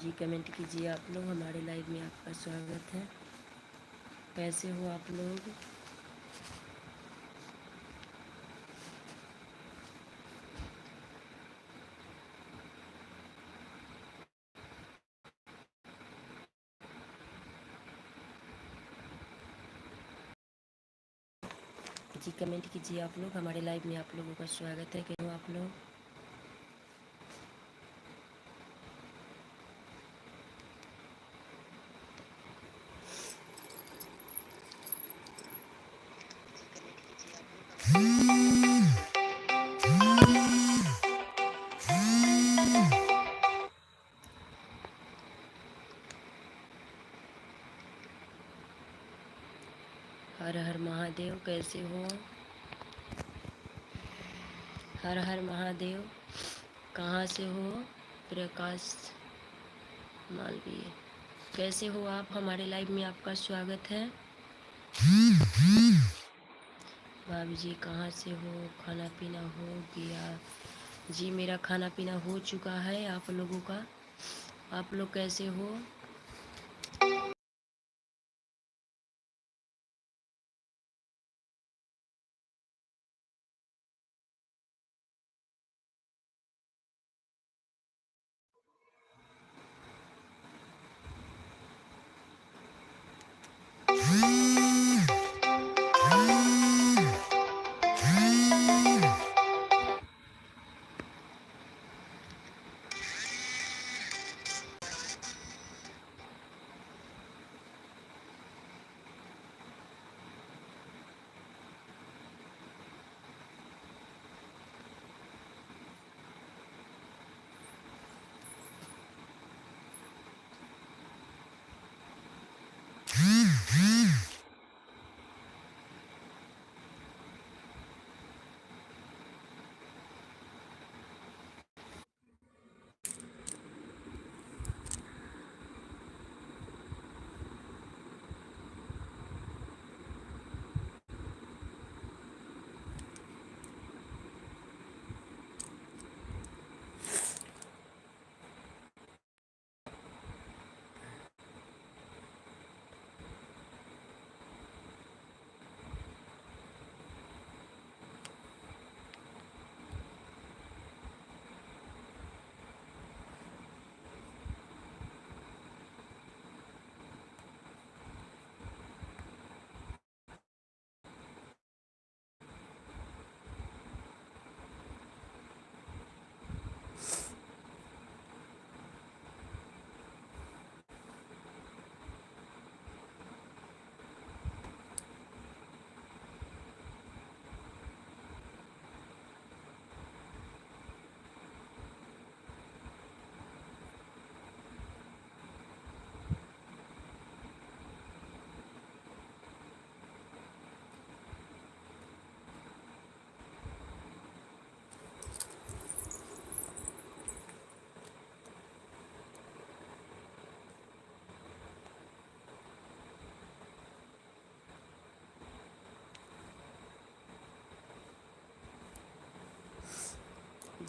जी comment कीजिए आप लोग। हमारे लाइव में आपका स्वागत है। कैसे हो आप लोग? जी कमेंट कीजिए आप लोग। हमारे लाइव में आप लोगों का स्वागत है। कैसे हो आप लोग? हर हर महादेव। कैसे हो? हर हर महादेव। कहाँ से हो? प्रकाश मालवीय। कैसे हो आप? हमारे लाइव में आपका स्वागत है। भाभी जी कहाँ से हो? खाना पीना हो गया? जी मेरा खाना पीना हो चुका है। आप लोगों का? आप लोग कैसे हो?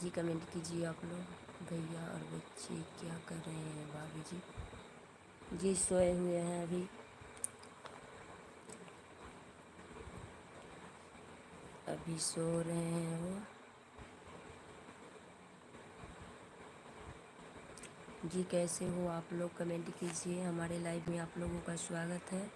जी कमेंट कीजिए आप लोग। भैया और बच्चे क्या कर रहे हैं? भाभी जी सोए हुए हैं अभी। अभी सो रहे हैं वो। जी कैसे हो आप लोग? कमेंट कीजिए। हमारे लाइव में आप लोगों का स्वागत है।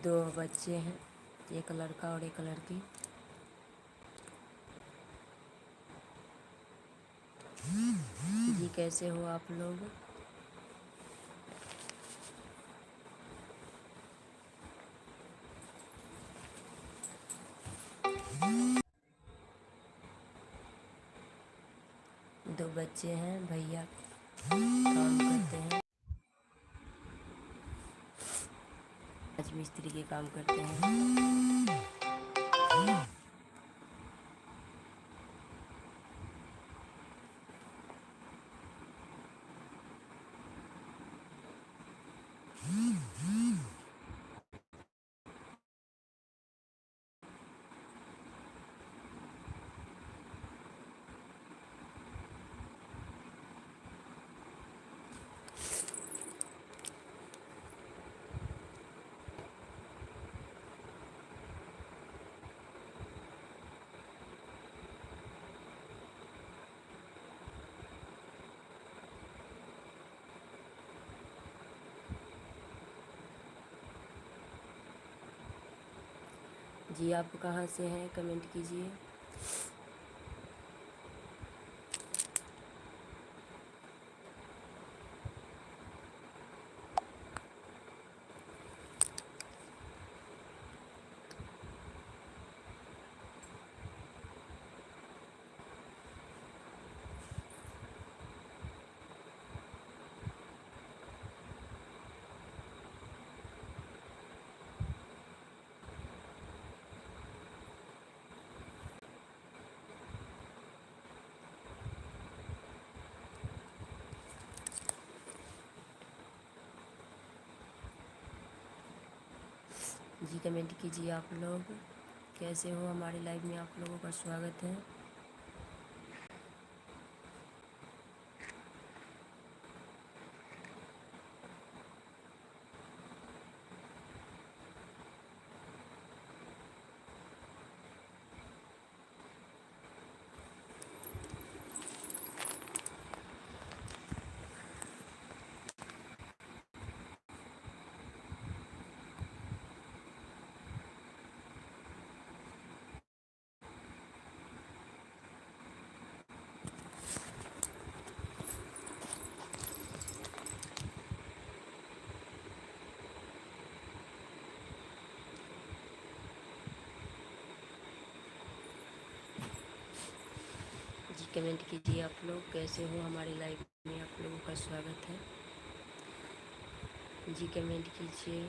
दो बच्चे हैं, एक लड़का और एक लड़की। जी कैसे हो आप लोग? दो बच्चे हैं, भैया काम करते हैं, आज मिस्त्री के काम करते हैं। जी आप कहाँ से हैं, कमेंट कीजिए। जी कमेंट कीजिए आप लोग, कैसे हो? हमारे लाइव में आप लोगों का स्वागत है। जी कमेंट कीजिए आप लोग, कैसे हो? हमारे लाइव में आप लोगों का स्वागत है। जी कमेंट कीजिए।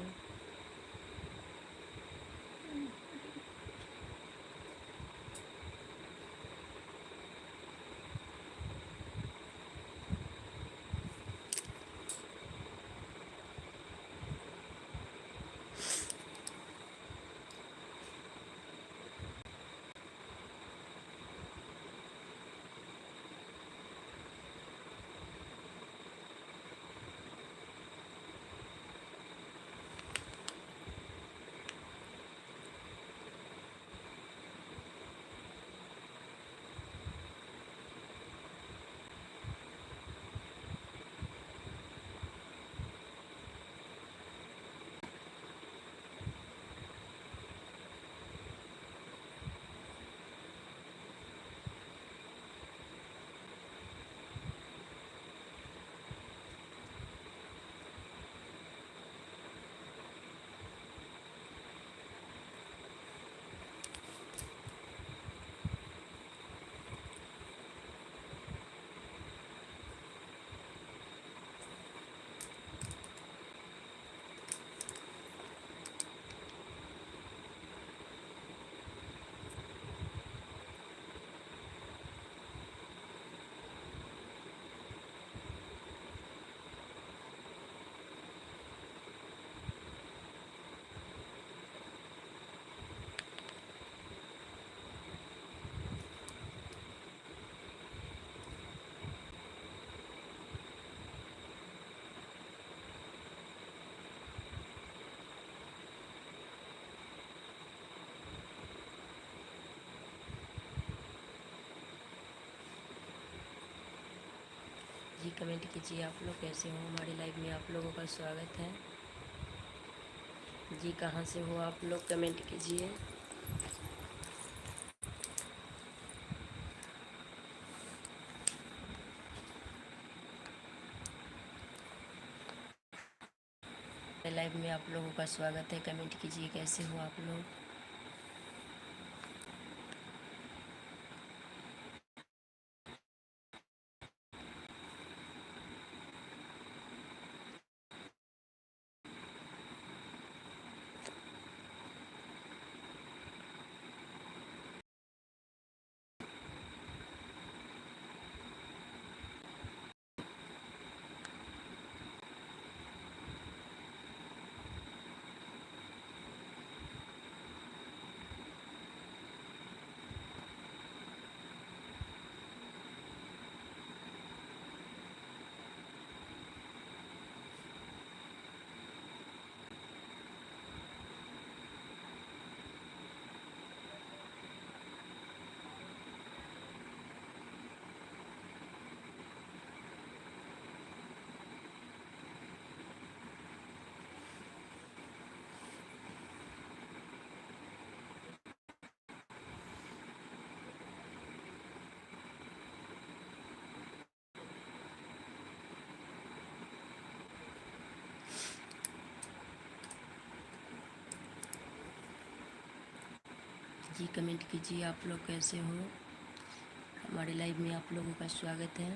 जी कमेंट कीजिए आप लोग, कैसे हो? हमारे लाइव में आप लोगों का स्वागत है। जी कहाँ से हो आप लोग कमेंट कीजिए। लाइव में आप लोगों का स्वागत है। कमेंट कीजिए कैसे हो आप लोग। जी कमेंट कीजिए आप लोग कैसे हो। हमारे लाइव में आप लोगों का स्वागत है।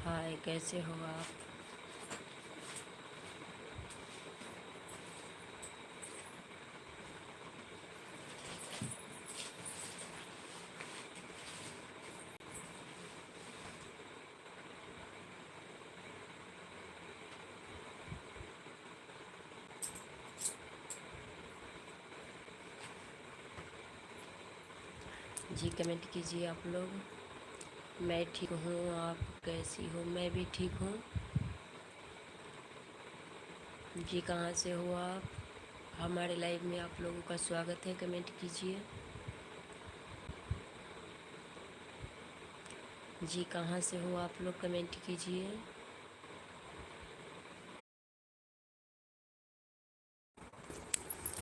हाय कैसे हो आप। जी कमेंट कीजिए आप लोग। मैं ठीक हूँ, आप कैसी हो। मैं भी ठीक हूँ। जी कहाँ से हो आप। हमारे लाइव में आप लोगों का स्वागत है। कमेंट कीजिए। जी कहाँ से हो आप लोग कमेंट कीजिए।